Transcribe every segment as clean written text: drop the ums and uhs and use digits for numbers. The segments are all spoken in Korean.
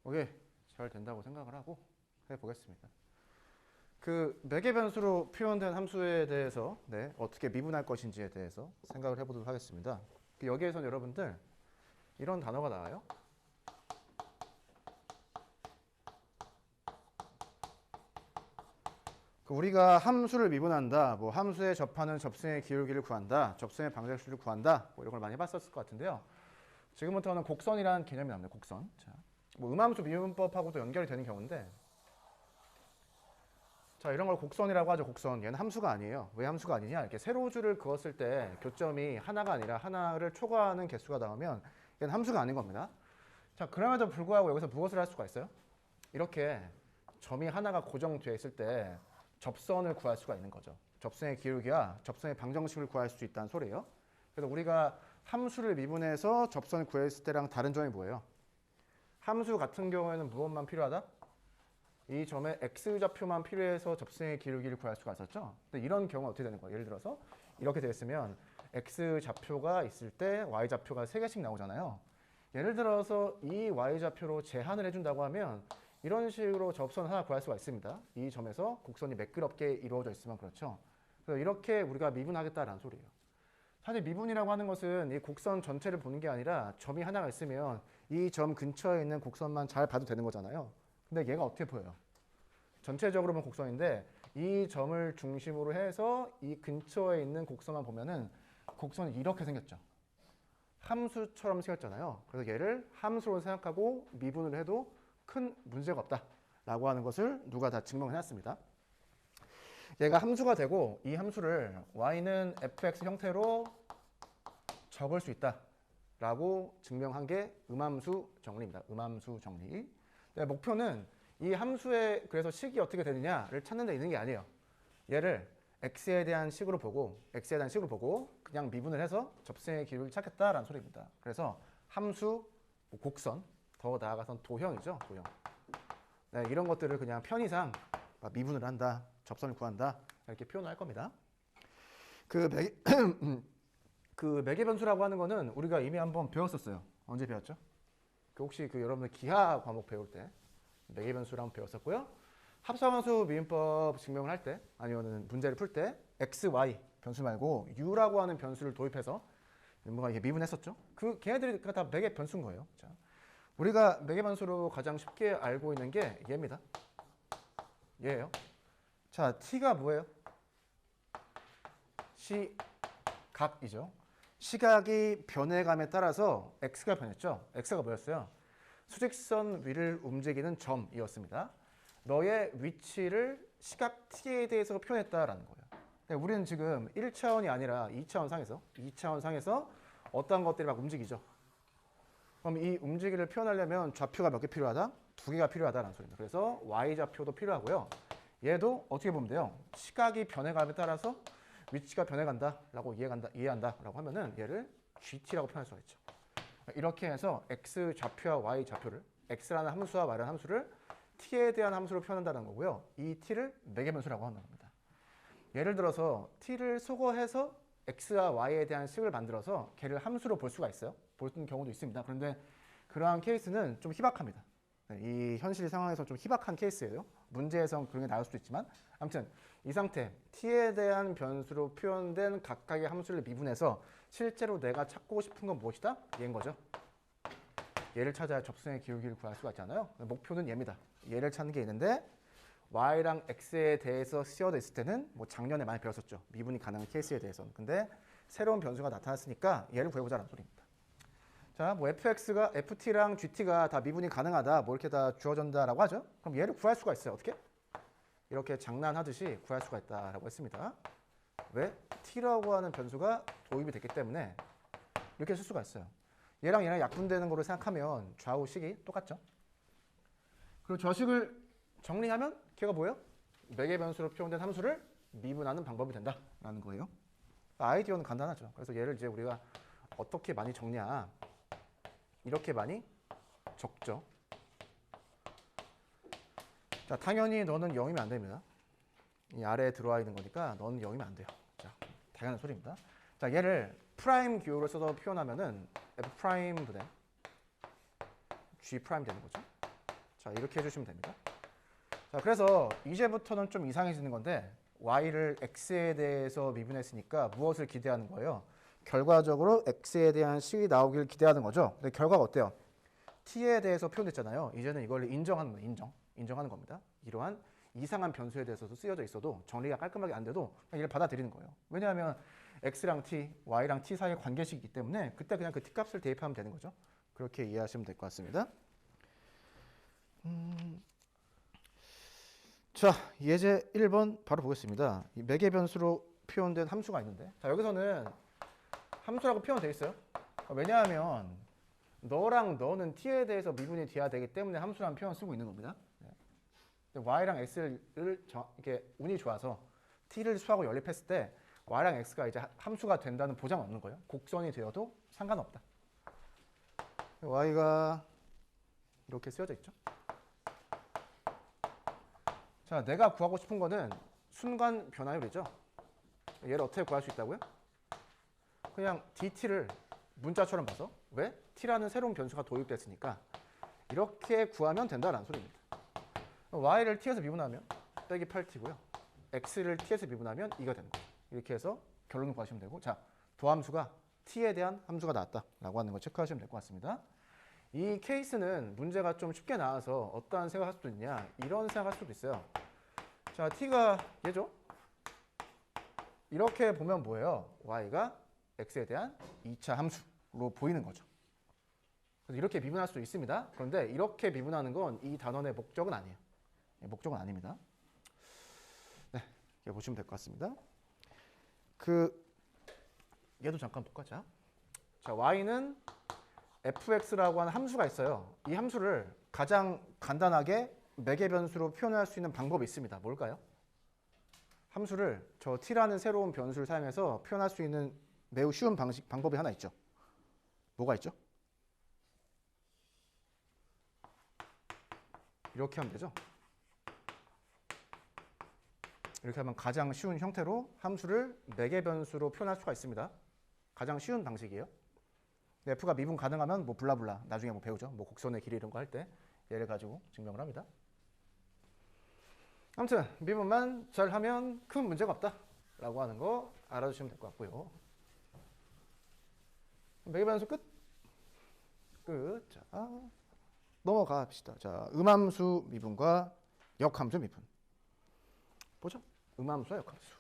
오케이. 잘 된다고 생각을 하고 해보겠습니다. 그 매개 변수로 표현된 함수에 대해서 어떻게 미분할 것인지에 대해서 생각을 해보도록 하겠습니다. 여기에선 여러분들 이런 단어가 나와요. 우리가 함수를 미분한다, 뭐 함수에 접하는 접선의 기울기를 구한다, 접선의 방정식을 구한다, 뭐 이런 걸 많이 해봤었을 것 같은데요. 지금부터는 곡선이라는 개념이 나옵니다. 곡선. 자, 뭐 음함수 미분법하고도 연결이 되는 경우인데, 자, 이런 걸 곡선이라고 하죠. 곡선. 얘는 함수가 아니에요. 왜 함수가 아니냐? 이렇게 세로줄을 그었을 때 교점이 하나가 아니라 하나를 초과하는 개수가 나오면 얘는 함수가 아닌 겁니다. 자, 그럼에도 불구하고 여기서 무엇을 할 수가 있어요? 이렇게 점이 하나가 고정되어 있을 때 접선을 구할 수가 있는 거죠. 접선의 기울기와 접선의 방정식을 구할 수 있다는 소리예요. 그래서 우리가 함수를 미분해서 접선을 구했을 때랑 다른 점이 뭐예요? 함수 같은 경우에는 무엇만 필요하다? 이 점에 x좌표만 필요해서 접선의 기울기를 구할 수가 있었죠. 근데 이런 경우는 어떻게 되는 거예요? 예를 들어서 이렇게 되어 있으면 x좌표가 있을 때 y좌표가 3개씩 나오잖아요. 예를 들어서 이 y좌표로 제한을 해준다고 하면 이런 식으로 접선 하나 구할 수가 있습니다. 이 점에서 곡선이 매끄럽게 이루어져 있으면 그렇죠. 그래서 이렇게 우리가 미분하겠다라는 소리예요. 사실 미분이라고 하는 것은 이 곡선 전체를 보는 게 아니라 점이 하나가 있으면 이 점 근처에 있는 곡선만 잘 봐도 되는 거잖아요. 근데 얘가 어떻게 보여요? 전체적으로 보면 곡선인데 이 점을 중심으로 해서 이 근처에 있는 곡선만 보면은 곡선이 이렇게 생겼죠. 함수처럼 생겼잖아요. 그래서 얘를 함수로 생각하고 미분을 해도 큰 문제가 없다라고 하는 것을 누가 다 증명해놨습니다. 얘가 함수가 되고 이 함수를 y는 fx 형태로 적을 수 있다라고 증명한 게 음함수 정리입니다. 음함수 정리. 목표는 이 함수의 그래서 식이 어떻게 되느냐를 찾는 데 있는 게 아니에요. 얘를 x에 대한 식으로 보고 그냥 미분을 해서 접선의 기울기를 찾겠다라는 소리입니다. 그래서 함수, 곡선, 더 나아가선 도형이죠. 도형. 네, 이런 것들을 그냥 편의상 미분을 한다, 접선을 구한다 이렇게 표현할 겁니다. 그 매개 변수라고 하는 거는 우리가 이미 한번 배웠었어요. 언제 배웠죠? 혹시 여러분들 기하 과목 배울 때 매개 변수를 한번 배웠었고요. 합성함수 미분법 증명을 할 때 아니면 문제를 풀 때 x, y 변수 말고 u라고 하는 변수를 도입해서 뭔가 이게 미분했었죠. 걔네들이 다 매개 변수인 거예요. 자, 우리가 매개 변수로 가장 쉽게 알고 있는 게 얘입니다. 얘예요. 자, t가 뭐예요? 시각이죠. 시각이 변해감에 따라서 x가 변했죠. x가 뭐였어요? 수직선 위를 움직이는 점이었습니다. 너의 위치를 시각 t에 대해서 표현했다라는 거예요. 우리는 지금 1차원이 아니라 2차원 상에서 어떠한 것들이 막 움직이죠. 그럼 이 움직이를 표현하려면 좌표가 몇 개 필요하다? 2개가 필요하다라는 소리입니다. 그래서 y좌표도 필요하고요. 얘도 어떻게 보면 돼요? 시각이 변해감에 따라서 위치가 변해간다라고 이해한다라고 하면은 얘를 gt라고 표현할 수가 있죠. 이렇게 해서 x 좌표와 y 좌표를 x라는 함수와 y라는 함수를 t에 대한 함수로 표현한다는 거고요. 이 t를 매개 변수라고 하는 겁니다. 예를 들어서 t를 소거해서 x와 y에 대한 식을 만들어서 걔를 함수로 볼 수가 있어요. 볼 경우도 있습니다. 그런데 그러한 케이스는 좀 희박합니다. 이 현실 상황에서 좀 희박한 케이스예요. 문제에선 그런 게 나올 수도 있지만 아무튼 이 상태 t에 대한 변수로 표현된 각각의 함수를 미분해서 실제로 내가 찾고 싶은 건 무엇이다? 얘인 거죠. 얘를 찾아야 접선의 기울기를 구할 수가 있잖아요. 목표는 얘입니다. 얘를 찾는 게 있는데 y랑 x에 대해서 씌워져 있을 때는 뭐 작년에 많이 배웠었죠. 미분이 가능한 케이스에 대해서는. 근데 새로운 변수가 나타났으니까 얘를 구해보자는 소리입니다. 자, 뭐 fx가 ft랑 gt가 다 미분이 가능하다, 뭐 이렇게 다 주어진다라고 하죠. 그럼 얘를 구할 수가 있어요. 어떻게? 이렇게 장난하듯이 구할 수가 있다라고 했습니다. 왜? t라고 하는 변수가 도입이 됐기 때문에 이렇게 쓸 수가 있어요. 얘랑 약분되는 거로 생각하면 좌우식이 똑같죠. 그리고 저 식을 정리하면 걔가 뭐예요? 매개 변수로 표현된 함수를 미분하는 방법이 된다라는 거예요. 아이디어는 간단하죠. 그래서 얘를 이제 우리가 어떻게 많이 적냐? 이렇게 많이 적죠. 자, 당연히 너는 0이면 안 됩니다. 이 아래에 들어와 있는 거니까 너는 0이면 안 돼요. 자, 당연한 소리입니다. 자, 얘를 프라임 기호를 써서 표현하면은 f 프라임 분의 g 프라임 되는 거죠. 자, 이렇게 해주시면 됩니다. 자, 그래서 이제부터는 좀 이상해지는 건데 y를 x에 대해서 미분했으니까 무엇을 기대하는 거예요? 결과적으로 x에 대한 식이 나오길 기대하는 거죠. 근데 결과가 어때요? t에 대해서 표현했잖아요. 이제는 이걸 인정하는 거예요. 인정하는 겁니다. 이러한 이상한 변수에 대해서도 쓰여져 있어도 정리가 깔끔하게 안 돼도 그냥 이를 받아들이는 거예요. 왜냐하면 x랑 t, y랑 t 사이의 관계식이기 때문에 그때 그냥 그 t 값을 대입하면 되는 거죠. 그렇게 이해하시면 될 것 같습니다. 자, 예제 1번 바로 보겠습니다. 이 매개 변수로 표현된 함수가 있는데, 자, 여기서는 함수라고 표현되어 있어요. 왜냐하면 너랑 너는 t에 대해서 미분이 돼야 되기 때문에 함수라는 표현을 쓰고 있는 겁니다. y랑 x를 이렇게 운이 좋아서 t를 수하고 연립했을 때 y랑 x가 이제 함수가 된다는 보장은 없는 거예요. 곡선이 되어도 상관없다. y가 이렇게 쓰여져 있죠. 자, 내가 구하고 싶은 거는 순간 변화율이죠. 얘를 어떻게 구할 수 있다고요? 그냥 dt를 문자처럼 봐서 왜? t라는 새로운 변수가 도입됐으니까 이렇게 구하면 된다는 소리입니다. y를 t에서 미분하면 빼기 8t고요. x를 t에서 미분하면 2가 되는 거예요. 이렇게 해서 결론을 구하시면 되고, 자, 도함수가 t에 대한 함수가 나왔다라고 하는 거 체크하시면 될 것 같습니다. 이 케이스는 문제가 좀 쉽게 나와서 어떠한 생각할 수도 있냐, 이런 생각할 수도 있어요. 자, t가 얘죠. 이렇게 보면 뭐예요? y가 x에 대한 2차 함수로 보이는 거죠. 그래서 이렇게 미분할 수도 있습니다. 그런데 이렇게 미분하는 건 이 단원의 목적은 아니에요. 목적은 아닙니다. 네, 이렇게 보시면 될 것 같습니다. 얘도 잠깐 볼까? 자, y는 fx라고 하는 함수가 있어요. 이 함수를 가장 간단하게 매개 변수로 표현할 수 있는 방법이 있습니다. 뭘까요? 함수를 저 t라는 새로운 변수를 사용해서 표현할 수 있는 매우 쉬운 방법이 하나 있죠. 뭐가 있죠? 이렇게 하면 되죠. 이렇게 하면 가장 쉬운 형태로 함수를 매개 변수로 표현할 수가 있습니다. 가장 쉬운 방식이에요. f가 미분 가능하면 뭐 블라블라 나중에 뭐 배우죠. 뭐 곡선의 길이 이런 거 할 때 얘를 가지고 증명을 합니다. 아무튼 미분만 잘 하면 큰 문제가 없다라고 하는 거 알아두시면 될 것 같고요. 매개 변수 끝. 자, 넘어갑시다. 자, 음함수 미분과 역함수 미분. 보죠. 음함수와 역함수.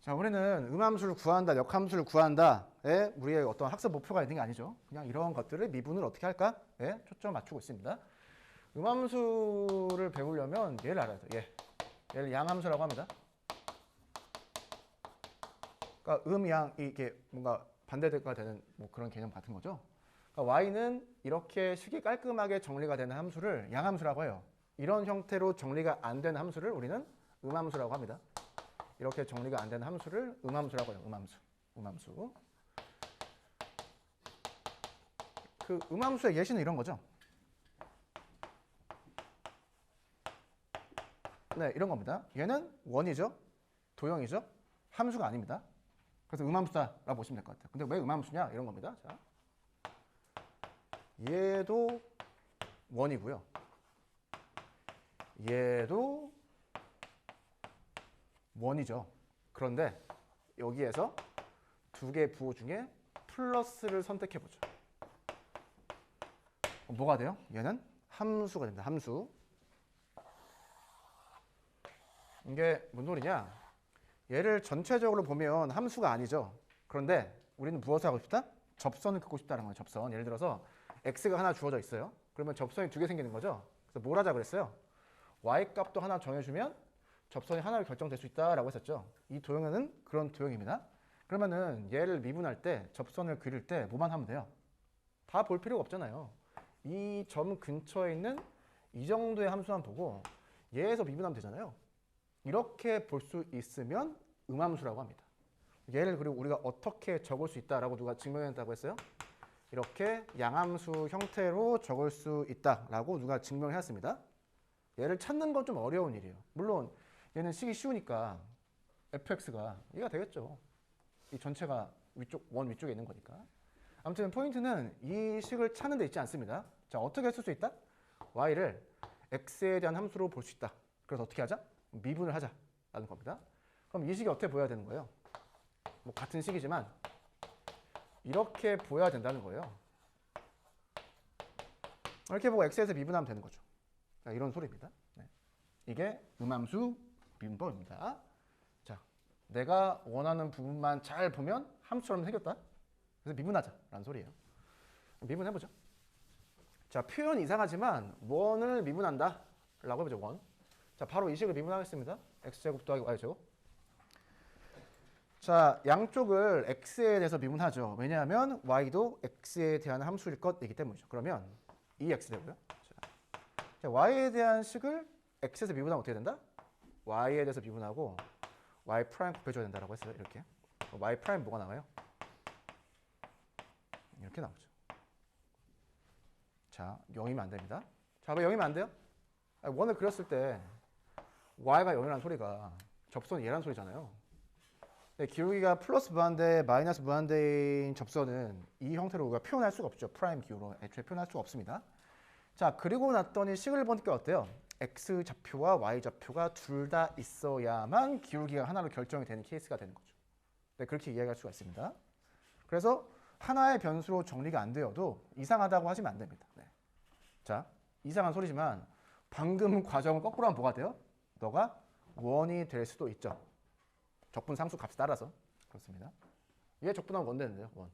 자, 우리는 음함수를 구한다, 역함수를 구한다에 우리의 어떤 학습 목표가 있는 게 아니죠. 그냥 이런 것들을 미분을 어떻게 할까에 초점 맞추고 있습니다. 음함수를 배우려면 얘를 알아야 돼요. 얘를 양함수라고 합니다. 그러니까 양 이게 뭔가 반대가 되는 뭐 그런 개념 같은 거죠. 그러니까 y는 이렇게 식이 깔끔하게 정리가 되는 함수를 양함수라고 해요. 이런 형태로 정리가 안 되는 함수를 우리는 음함수라고 합니다. 이렇게 정리가 안 되는 함수를 음함수라고 해요. 음함수. 그 음함수의 예시는 이런 거죠. 네, 이런 겁니다. 얘는 원이죠. 도형이죠. 함수가 아닙니다. 그래서 음함수다라고 보시면 될 것 같아요. 근데 왜 음함수냐? 이런 겁니다. 자, 얘도 원이고요. 얘도 원이죠. 그런데 여기에서 두 개 부호 중에 플러스를 선택해 보죠. 뭐가 돼요? 얘는 함수가 됩니다. 함수. 이게 뭔 소리냐? 얘를 전체적으로 보면 함수가 아니죠. 그런데 우리는 무엇을 하고 싶다? 접선을 긋고 싶다는 거예요. 접선. 예를 들어서 x가 하나 주어져 있어요. 그러면 접선이 두 개 생기는 거죠. 그래서 뭘 하자 그랬어요? y 값도 하나 정해주면 접선이 하나로 결정될 수 있다라고 했었죠. 이 도형은 그런 도형입니다. 그러면은 얘를 미분할 때 접선을 그릴 때 뭐만 하면 돼요? 다 볼 필요가 없잖아요. 이 점 근처에 있는 이 정도의 함수만 보고 얘에서 미분하면 되잖아요. 이렇게 볼 수 있으면 음함수라고 합니다. 얘를 그리고 우리가 어떻게 적을 수 있다라고 누가 증명했다고 했어요? 이렇게 양함수 형태로 적을 수 있다라고 누가 증명해왔습니다. 얘를 찾는 건 좀 어려운 일이에요. 물론 얘는 식이 쉬우니까 fx가 얘가 되겠죠. 이 전체가 원 위쪽에 있는 거니까. 아무튼 포인트는 이 식을 찾는 데 있지 않습니다. 자, 어떻게 쓸 수 있다? y를 x에 대한 함수로 볼 수 있다. 그래서 어떻게 하자? 미분을 하자라는 겁니다. 그럼 이 식이 어떻게 보여야 되는 거예요? 뭐 같은 식이지만 이렇게 보여야 된다는 거예요. 이렇게 보고 x에서 미분하면 되는 거죠. 이런 소리입니다. 네. 이게 음함수 미분법입니다. 자, 내가 원하는 부분만 잘 보면 함수처럼 생겼다. 그래서 미분하자라는 소리예요. 미분해보죠. 자, 표현 이상하지만 원을 미분한다 라고 해보죠. 원. 자, 바로 이 식을 미분하겠습니다. x제곱 더하기 y제곱. 자, 양쪽을 x에 대해서 미분하죠. 왜냐하면 y도 x에 대한 함수일 것이기 때문이죠. 그러면 이 x 되고요. 자, y에 대한 식을 x에서 미분하면 어떻게 된다? y에 대해서 미분하고 y 프라임 곱해줘야 된다고 했어요. 이렇게. y 프라임 뭐가 나와요? 이렇게 나오죠. 자, 0이면 안 됩니다. 자, 왜 0이면 안 돼요? 원을 그렸을 때 y가 0이라는 소리가 접선이 얘라는 소리잖아요. 기울기가 플러스 무한대, 마이너스 무한대인 접선은 이 형태로 우리가 표현할 수가 없죠. 프라임 기호로 애초에 표현할 수가 없습니다. 자, 그리고 났더니 식을 보니까 어때요? x 좌표와 y 좌표가 둘 다 있어야만 기울기가 하나로 결정이 되는 케이스가 되는 거죠. 네, 그렇게 이야기할 수가 있습니다. 그래서 하나의 변수로 정리가 안 되어도 이상하다고 하시면 안 됩니다. 네. 자, 이상한 소리지만 방금 과정을 거꾸로 하면 뭐가 돼요? 너가 원이 될 수도 있죠. 적분 상수 값에 따라서. 그렇습니다. 얘 적분하면 원 되는데요. 원.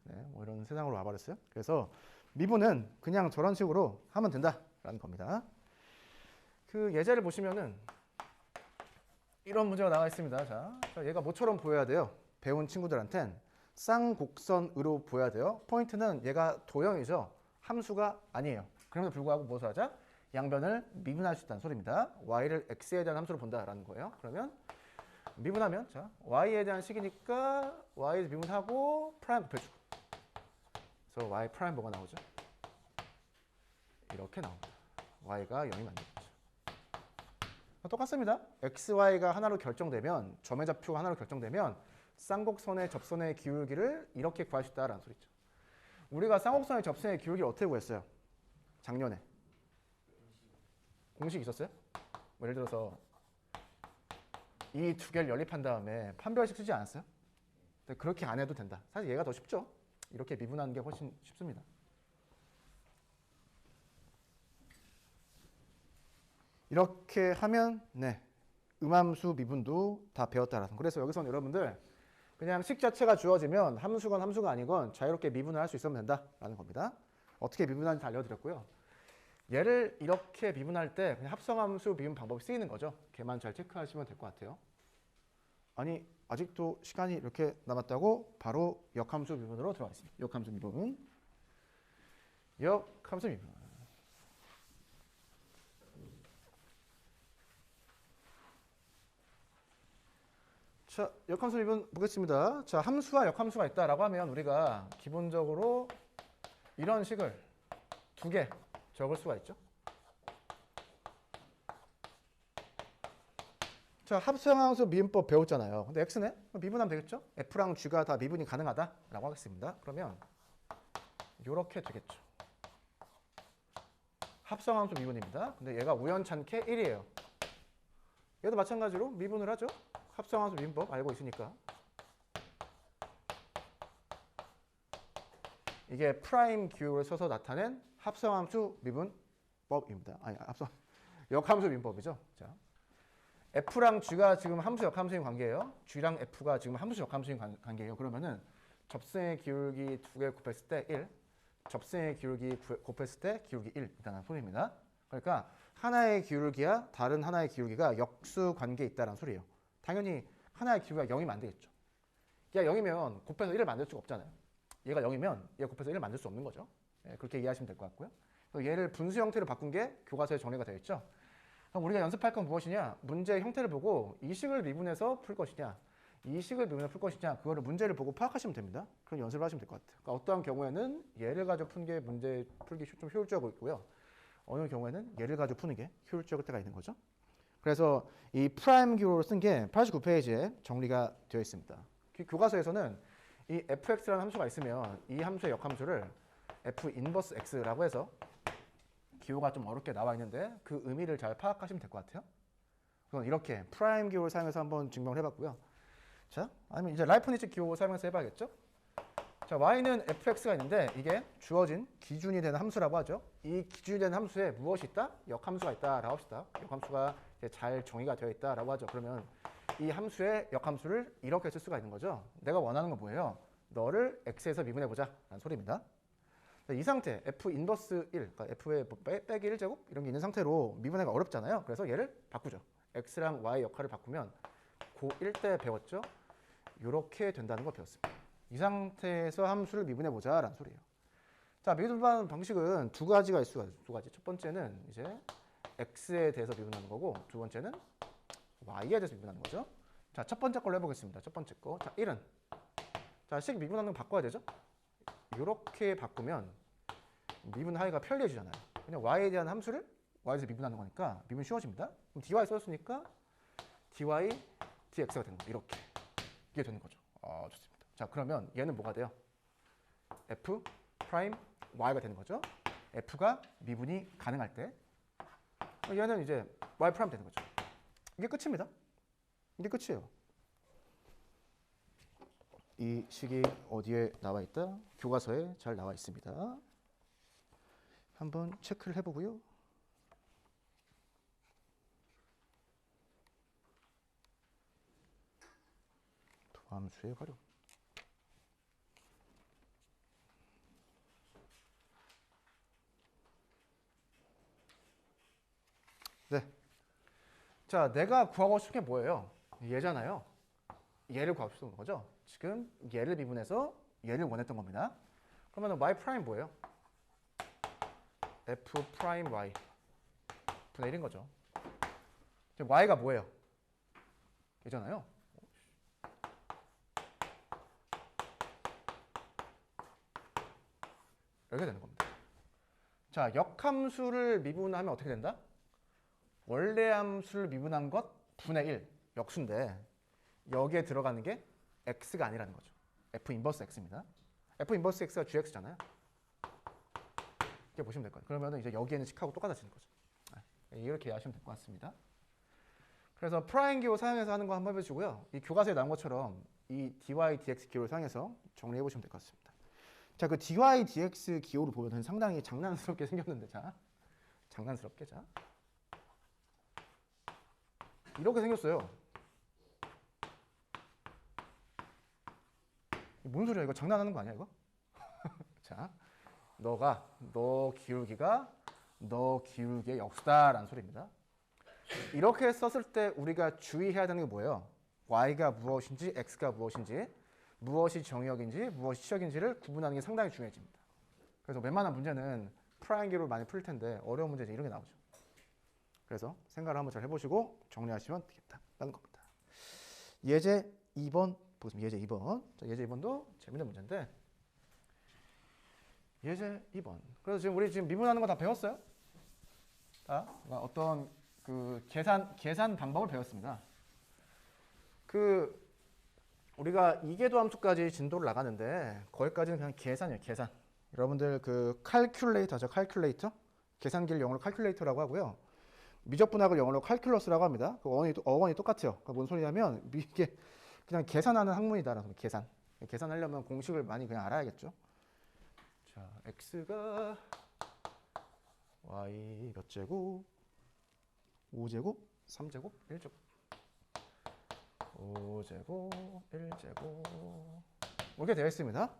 네, 뭐 이런 세상으로 와버렸어요. 그래서 미분은 그냥 저런 식으로 하면 된다라는 겁니다. 그 예제를 보시면은 이런 문제가 나와 있습니다. 자, 얘가 뭐처럼 보여야 돼요? 배운 친구들한텐 쌍곡선으로 보여야 돼요. 포인트는 얘가 도형이죠. 함수가 아니에요. 그럼에도 불구하고 무엇을 하자? 양변을 미분할 수 있다는 소리입니다. y를 x에 대한 함수로 본다라는 거예요. 그러면 미분하면 자, y에 대한 식이니까 y 미분하고 프라임 곱해주고. 그래서 y 프라임 뭐가 나오죠? 이렇게 나옵니다. y가 0이 만들어지죠. 똑같습니다. x, y가 하나로 결정되면 점의 좌표가 하나로 결정되면 쌍곡선의 접선의 기울기를 이렇게 구할 수 있다라는 소리죠. 우리가 쌍곡선의 접선의 기울기를 어떻게 구했어요? 작년에. 공식 있었어요? 뭐 예를 들어서 이 두 개를 연립한 다음에 판별식 쓰지 않았어요? 근데 그렇게 안 해도 된다. 사실 얘가 더 쉽죠? 이렇게 미분하는 게 훨씬 쉽습니다. 이렇게 하면 네, 음함수 미분도 다 배웠다라는. 그래서 여기서는 여러분들 그냥 식 자체가 주어지면 함수건 함수가 아니건 자유롭게 미분을 할 수 있으면 된다라는 겁니다. 어떻게 미분하는지 알려드렸고요. 얘를 이렇게 미분할 때 그냥 합성함수 미분 방법이 쓰이는 거죠. 걔만 잘 체크하시면 될 것 같아요. 아니, 아직도 시간이 이렇게 남았다고 바로 역함수 미분으로 들어가겠습니다. 역함수 미분. 역함수 미분. 자, 역함수 미분 보겠습니다. 자, 함수와 역함수가 있다라고 하면 우리가 기본적으로 이런 식을 두 개 적을 수가 있죠. 자, 합성함수 미분법 배웠잖아요. 근데 x네? 미분하면 되겠죠? f랑 g가 다 미분이 가능하다라고 하겠습니다. 그러면 이렇게 되겠죠. 합성함수 미분입니다. 근데 얘가 우연찮게 1이에요. 얘도 마찬가지로 미분을 하죠. 합성함수 미분법 알고 있으니까. 이게 프라임 기호를 써서 나타낸 합성함수 미분법입니다. 아니, 역함수 미분법이죠. 자, f랑 g가 지금 함수 역함수인 관계예요. g랑 f가 지금 함수 역함수인 관계예요. 그러면은 접선의 기울기 두 개 곱했을 때 1, 접선의 기울기 곱했을 때 기울기 1이라는 소리입니다. 그러니까 하나의 기울기와 다른 하나의 기울기가 역수 관계에 있다는 소리예요. 당연히 하나의 기울기가 0이면 안 되겠죠. 얘가 0이면 곱해서 1을 만들 수가 없잖아요. 얘가 0이면 얘가 곱해서 1을 만들 수 없는 거죠. 네, 그렇게 이해하시면 될 것 같고요. 얘를 분수 형태로 바꾼 게 교과서에 정리가 되어 있죠. 그럼 우리가 연습할 건 무엇이냐? 문제의 형태를 보고 이 식을 미분해서 풀 것이냐, 이 식을 미분해 풀 것이냐 그거를 문제를 보고 파악하시면 됩니다. 그럼 연습을 하시면 될 것 같아요. 그러니까 어떠한 경우에는 얘를 가지고 푸는 게 문제 풀기 좀 효율적이고 있고요. 어느 경우에는 얘를 가지고 푸는 게 효율적일 때가 있는 거죠. 그래서 이 프라임 기호를 쓴 게 89페이지에 정리가 되어 있습니다. 교과서에서는 이 fx라는 함수가 있으면 이 함수의 역함수를 f 인버스 x라고 해서 기호가 좀 어렵게 나와 있는데 그 의미를 잘 파악하시면 될 것 같아요. 그럼 이렇게 프라임 기호를 사용해서 한번 증명을 해봤고요. 자, 아니면 이제 라이프니츠 기호 사용해서 해봐야겠죠? 자, y는 fx가 있는데 이게 주어진 기준이 되는 함수라고 하죠. 이 기준이 되는 함수에 무엇이 있다? 역함수가 있다라고 합시다. 역함수가 이제 잘 정의가 되어 있다라고 하죠. 그러면 이 함수의 역함수를 이렇게 쓸 수가 있는 거죠. 내가 원하는 건 뭐예요? 너를 x에서 미분해보자 라는 소리입니다. 이 상태 f 인버스 1, 그러니까 f의 빼기 1제곱 이런 게 있는 상태로 미분하기가 어렵잖아요. 그래서 얘를 바꾸죠. x랑 y 역할을 바꾸면 고1 때 배웠죠? 이렇게 된다는 걸 배웠습니다. 이 상태에서 함수를 미분해보자 라는 소리예요. 자, 미분하는 방식은 두 가지가 있어요. 두 가지. 첫 번째는 이제 x에 대해서 미분하는 거고 두 번째는 y에 대해서 미분하는 거죠. 자, 첫 번째 걸로 해보겠습니다. 첫 번째 거. 자, 1은 자, 식 미분하는 거 바꿔야 되죠? 이렇게 바꾸면 미분하기가 편리해지잖아요. 그냥 y에 대한 함수를 y에서 미분하는 거니까 미분 쉬워집니다. 그럼 dy 썼으니까 dy dx가 되는 거예요. 이렇게. 이게 되는 거죠. 좋습니다. 자, 그러면 얘는 뭐가 돼요? f 프라임 y가 되는 거죠. f가 미분이 가능할 때 얘는 이제 y 프라임 되는 거죠. 이게 끝입니다. 이게 끝이에요. 이 식이 어디에 나와 있다? 교과서에 잘 나와 있습니다. 한번 체크를 해보고요. 도함수의 활용. 네. 자, 내가 구하고 싶은 게 뭐예요? 얘잖아요. 얘를 구하고 싶은 거죠. 지금 얘를 미분해서 얘를 원했던 겁니다. 그러면 y 프라임 뭐예요? f 프라임 y 분의 1인 거죠. 지금 y가 뭐예요? 얘잖아요. 이렇게 되는 겁니다. 자, 역함수를 미분하면 어떻게 된다? 원래 함수를 미분한 것 분의 1 역수인데 여기에 들어가는 게 x가 아니라는 거죠. f 인버스 x입니다. f 인버스 x가 gx잖아요. 이렇게 보시면 될 거예요. 그러면 이제 여기에는 식하고 똑같아지는 거죠. 이렇게 이해하시면 될 것 같습니다. 그래서 프라임 기호 사용해서 하는 거 한번 해보시고요. 이 교과서에 나온 것처럼 이 dy dx 기호를 사용해서 정리해 보시면 될 것 같습니다. 자, 그 dy dx 기호를 보면 상당히 장난스럽게 생겼는데, 자, 장난스럽게, 자, 이렇게 생겼어요. 뭔 소리야? 이거 장난하는 거 아니야, 이거? 자, 너 기울기가 너 기울기의 역수다라는 소리입니다. 이렇게 썼을 때 우리가 주의해야 되는 게 뭐예요? y가 무엇인지 x가 무엇인지 무엇이 정의역인지 무엇이 시역인지를 구분하는 게 상당히 중요해집니다. 그래서 웬만한 문제는 프라임 기호를 많이 풀 텐데 어려운 문제는 이런 게 나오죠. 그래서 생각을 한번 잘 해보시고 정리하시면 되겠다라는 겁니다. 예제 2번 보겠습니다. 예제 2번. 자, 예제 2번도 재밌는 문제인데 예제 2번. 그래서 지금 우리 미분하는 거 다 배웠어요? 어떤 그 계산 방법을 배웠습니다. 우리가 이계도 함수까지 진도를 나가는데 거기까지는 그냥 계산이에요. 계산. 여러분들 그 칼큘레이터죠. 칼큘레이터. 계산기를 영어로 칼큘레이터라고 하고요. 미적분학을 영어로 칼큘러스라고 합니다. 그 어원이 똑같아요. 그러니까 뭔 소리냐면 이게 그냥 계산하는 학문이다라는 소리. 계산. 계산하려면 공식을 많이 그냥 알아야겠죠. 자, x가 y 몇 제곱, 5제곱, 3제곱, 1제곱, 5제곱, 1제곱 이렇게 되어 있습니다.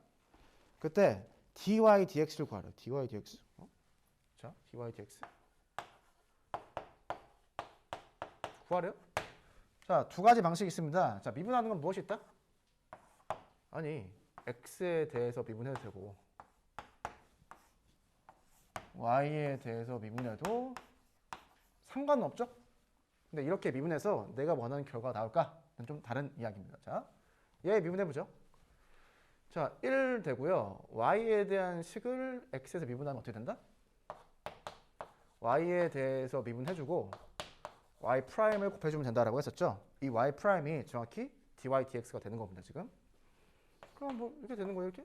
그때 dy dx를 구하래요. dy dx. 자, dy dx 구하래요. 자, 두 가지 방식이 있습니다. 자, 미분하는 건 무엇이 있다? 아니, x에 대해서 미분해도 되고 y에 대해서 미분해도 상관은 없죠? 근데 이렇게 미분해서 내가 원하는 결과가 나올까? 좀 다른 이야기입니다. 자, 얘 미분해보죠. 자, 1 되고요. y에 대한 식을 x에서 미분하면 어떻게 된다? y에 대해서 미분해주고 y 프라임을 곱해주면 된다라고 했었죠. 이 y 프라임이 정확히 dy dx가 되는 겁니다. 지금. 그럼 뭐 이렇게 되는 거예요. 이렇게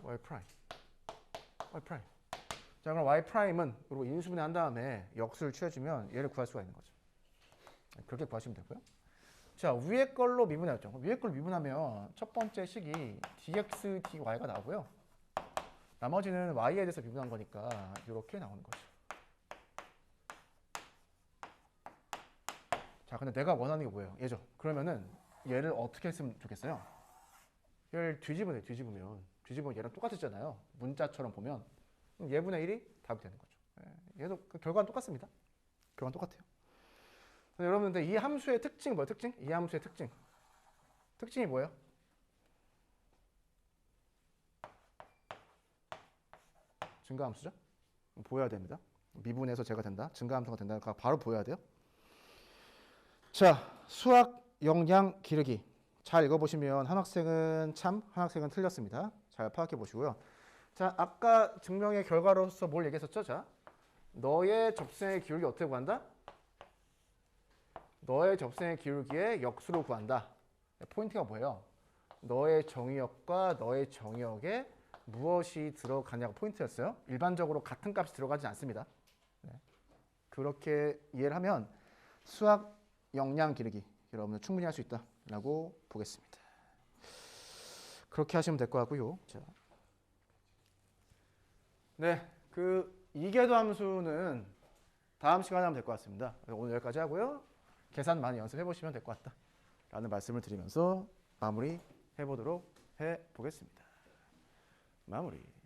y 프라임. 자, 그럼 y 프라임은 그리고 인수분해 한 다음에 역수를 취해주면 얘를 구할 수가 있는 거죠. 그렇게 구하시면 되고요. 자, 위에 걸로 미분해야죠. 위에 걸로 미분하면 첫 번째 식이 dx dy가 나오고요. 나머지는 y에 대해서 미분한 거니까 이렇게 나오는 거죠. 자, 근데 내가 원하는 게 뭐예요? 얘죠. 그러면은 얘를 어떻게 했으면 좋겠어요? 얘를 뒤집으면 얘랑 똑같았잖아요. 문자처럼 보면 얘분의 1이 답이 되는 거죠. 얘도 그 결과는 똑같습니다. 결과는 똑같아요. 여러분들 이 함수의 특징이 뭐예요? 이 함수의 특징이 뭐예요? 증가함수죠? 보여야 됩니다. 미분해서 제가 된다. 증가함수가 된다니까 바로 보여야 돼요. 자, 수학 역량 기르기. 잘 읽어보시면 한 학생은 참, 한 학생은 틀렸습니다. 잘 파악해 보시고요. 자, 아까 증명의 결과로서 뭘 얘기했었죠? 자, 너의 접선의 기울기 어떻게 구한다? 너의 접선의 기울기의 역수로 구한다. 포인트가 뭐예요? 너의 정의역과 너의 정의역에 무엇이 들어가냐가 포인트였어요. 일반적으로 같은 값이 들어가지 않습니다. 네. 그렇게 이해를 하면 수학 역량 기르기 여러분은 충분히 할 수 있다라고 보겠습니다. 그렇게 하시면 될 것 같고요. 자. 네, 그 이계도 함수는 다음 시간에 하면 될 것 같습니다. 오늘 여기까지 하고요. 계산 많이 연습해 보시면 될 것 같다라는 말씀을 드리면서 마무리 해보도록 해보겠습니다. 마무리.